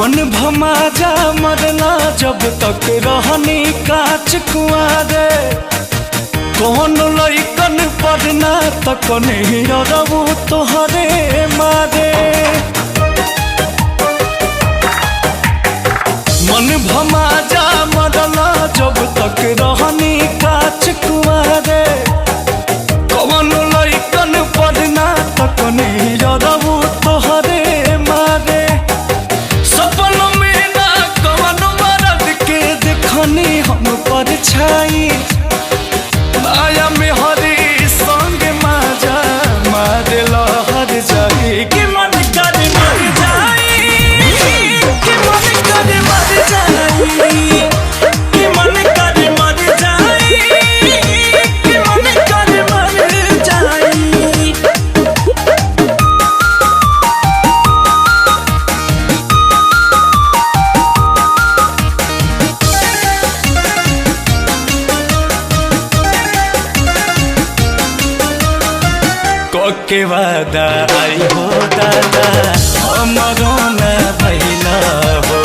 मन भमा जा मरला जब तक रहनी काच कुआरे कौन लइकन पढ़ना तक नहीं रबू तोहरे मारे मन भमा जा मरला जब तक रहनी काच कुआरे कौन लइकन पढ़ना तक नहीं रबू तोहरे मारे सपन में ना कौन मरद के देखनी हम पर छाई माया में हरी संग माजा मारे लहर जाई कि मन कर मर जाई कि मन कर मर जाई कि मन कर मर जाई कि मन कर मर जाई। के वादा आई हो दादा हमरो न भइला हो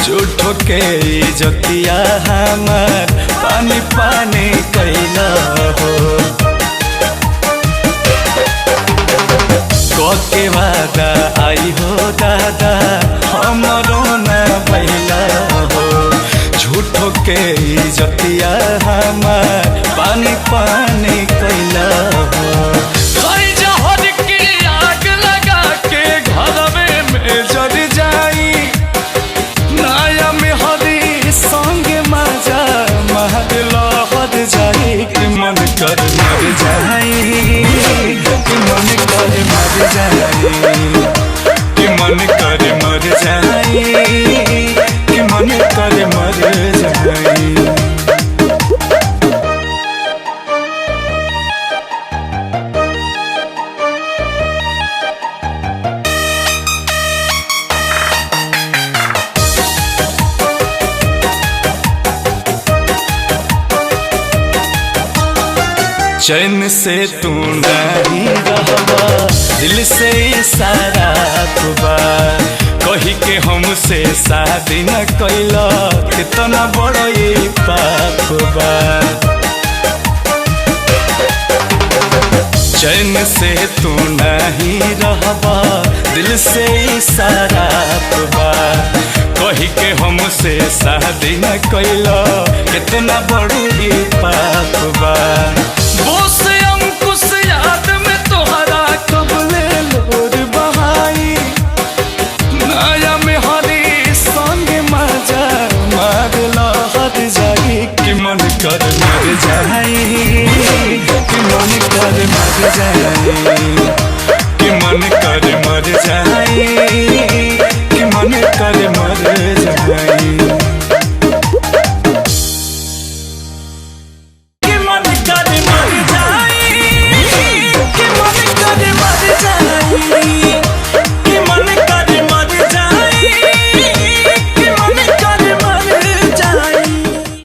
झूठो के इज्जतिया हमार पानी पानी कैला हो के वादा आई हो दादा हमरो न भइला हो झूठो के इज्जतिया हमार पानी पानी कैला हो कि मन कर मर जाई कि मन कर मर जाई कि मन कर मर जाई कि मन कर मर जाई। चैन से तू नहीं रहबा दिल से इशारा खुबा कही के हमसे शादी न कैला कितना बड़ा ये पाप बा। चैन से तू नहीं रहबा दिल से इशारा खुबा कही के हमसे शादी न कैला कितना बड़ा ये पाप बा। अंकुश याद में तोहरा कबले लोर बहाई नया में हरी संग मजा मार लहर जाई कि मन कर मर जाई कि मन कर मर जाई।